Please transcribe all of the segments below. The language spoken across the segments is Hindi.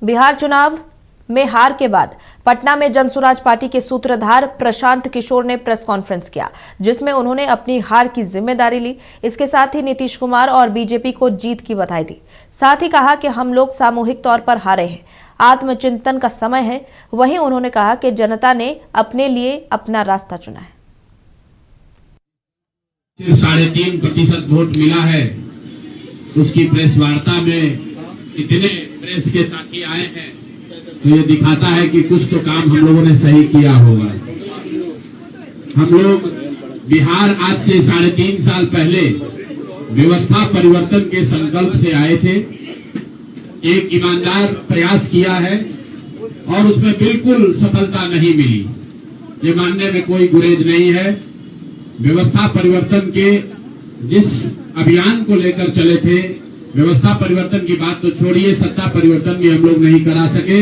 बिहार चुनाव में हार के बाद पटना में जनसुराज पार्टी के सूत्रधार प्रशांत किशोर ने प्रेस कॉन्फ्रेंस किया, जिसमें उन्होंने अपनी हार की जिम्मेदारी ली। इसके साथ ही नीतीश कुमार और बीजेपी को जीत की बधाई दी। साथ ही कहा कि हम लोग सामूहिक तौर पर हारे हैं, आत्मचिंतन का समय है। वहीं उन्होंने कहा कि जनता ने अपने लिए अपना रास्ता चुना है। सिर्फ 3.5% वोट मिला है। उसकी प्रेस वार्ता में इतने प्रेस के साथी आए हैं, तो ये दिखाता है कि कुछ तो काम हम लोगों ने सही किया होगा। हम लोग बिहार आज से 3.5 साल पहले व्यवस्था परिवर्तन के संकल्प से आए थे। एक ईमानदार प्रयास किया है और उसमें बिल्कुल सफलता नहीं मिली, ये मानने में कोई गुरेज नहीं है। व्यवस्था परिवर्तन के जिस अभियान को लेकर चले थे, व्यवस्था परिवर्तन की बात तो छोड़िए, सत्ता परिवर्तन भी हम लोग नहीं करा सके,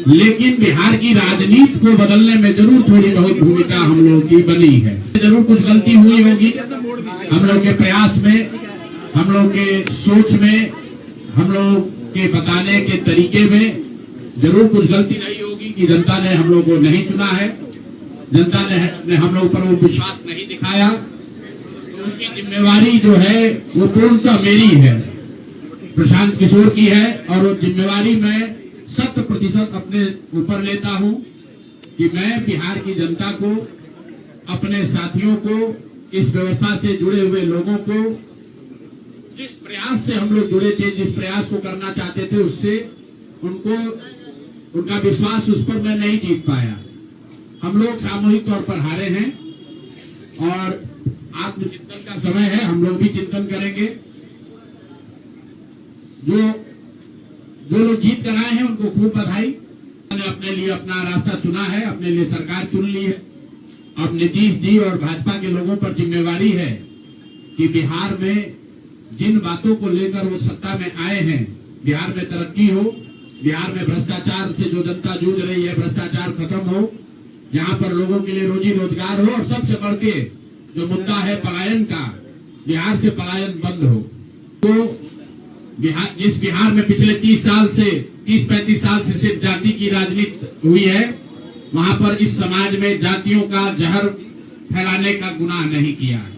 लेकिन बिहार की राजनीति को बदलने में जरूर थोड़ी बहुत भूमिका हम लोगों की बनी है। जरूर कुछ गलती हुई होगी हम लोग के प्रयास में, हम लोग के सोच में, हम लोग के बताने के तरीके में जरूर कुछ गलती नहीं होगी कि जनता ने हम लोग को नहीं चुना है, जनता ने हम लोग पर वो विश्वास नहीं दिखाया। तो उसकी जिम्मेवारी जो है वो पूर्णतः मेरी है, प्रशांत किशोर की है, और वो जिम्मेवारी मैं 100% अपने ऊपर लेता हूं कि मैं बिहार की जनता को, अपने साथियों को, इस व्यवस्था से जुड़े हुए लोगों को, जिस प्रयास से हम लोग जुड़े थे, जिस प्रयास को करना चाहते थे, उससे उनका विश्वास उस पर मैं नहीं जीत पाया। हम लोग सामूहिक तौर पर हारे हैं और आत्मचिंतन का समय है। हम लोग भी चिंतन करेंगे। जो लोग जीत कर आए हैं उनको खूब बधाई। उन्होंने अपने लिए अपना रास्ता चुना है, अपने लिए सरकार चुन ली है। अब नीतीश जी और भाजपा के लोगों पर जिम्मेवारी है कि बिहार में जिन बातों को लेकर वो सत्ता में आए हैं, बिहार में तरक्की हो, बिहार में भ्रष्टाचार से जो जनता जूझ रही है, भ्रष्टाचार खत्म हो, यहाँ पर लोगों के लिए रोजी रोजगार हो, और सबसे बढ़ के जो मुद्दा है पलायन का, बिहार से पलायन बंद हो। तो जिस बिहार में पिछले 30-35 साल से सिर्फ जाति की राजनीति हुई है, वहां पर इस समाज में जातियों का जहर फैलाने का गुनाह नहीं किया है।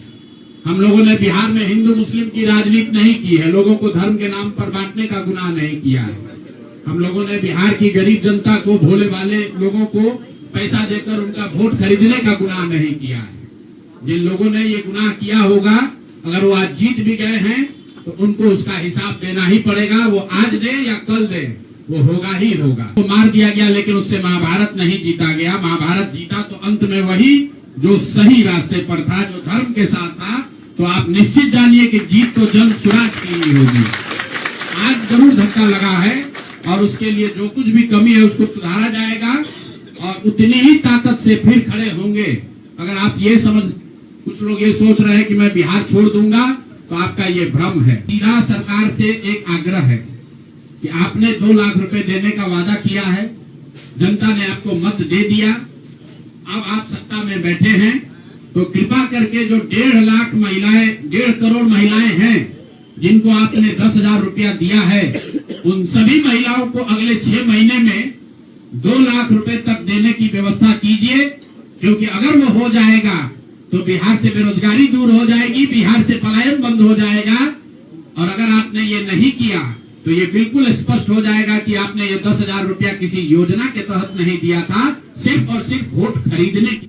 हम लोगों ने बिहार में हिंदू मुस्लिम की राजनीति नहीं की है, लोगों को धर्म के नाम पर बांटने का गुनाह नहीं किया है। हम लोगों ने बिहार की गरीब जनता को, भोले वाले लोगों को पैसा देकर उनका वोट खरीदने का गुनाह नहीं किया है। जिन लोगों ने ये गुनाह किया होगा, अगर वो आज जीत भी गए हैं तो उनको उसका हिसाब देना ही पड़ेगा। वो आज दे या कल दे, वो होगा ही होगा। वो मार दिया गया, लेकिन उससे महाभारत नहीं जीता गया। महाभारत जीता तो अंत में वही जो सही रास्ते पर था, जो धर्म के साथ था। तो आप निश्चित जानिए कि जीत तो जनसुराज की ही होगी। आज जरूर धक्का लगा है और उसके लिए जो कुछ भी कमी है उसको सुधारा जाएगा और उतनी ही ताकत से फिर खड़े होंगे। अगर आप ये कुछ लोग ये सोच रहे हैं कि मैं बिहार छोड़ दूंगा, तो आपका ये भ्रम है। सीधा सरकार से एक आग्रह है कि आपने 2 लाख रुपए देने का वादा किया है, जनता ने आपको मत दे दिया, अब आप सत्ता में बैठे हैं, तो कृपा करके जो 1.5 करोड़ महिलाएं हैं जिनको आपने 10,000 रुपया दिया है, उन सभी महिलाओं को अगले 6 महीने में 2 लाख रुपए तक देने की व्यवस्था कीजिए। क्योंकि अगर वो हो जाएगा तो बिहार से बेरोजगारी दूर हो जाएगी, बिहार से पलायन बंद हो जाएगा। और अगर आपने ये नहीं किया तो ये बिल्कुल स्पष्ट हो जाएगा कि आपने ये 10,000 रुपया किसी योजना के तहत नहीं दिया था, सिर्फ और सिर्फ वोट खरीदने की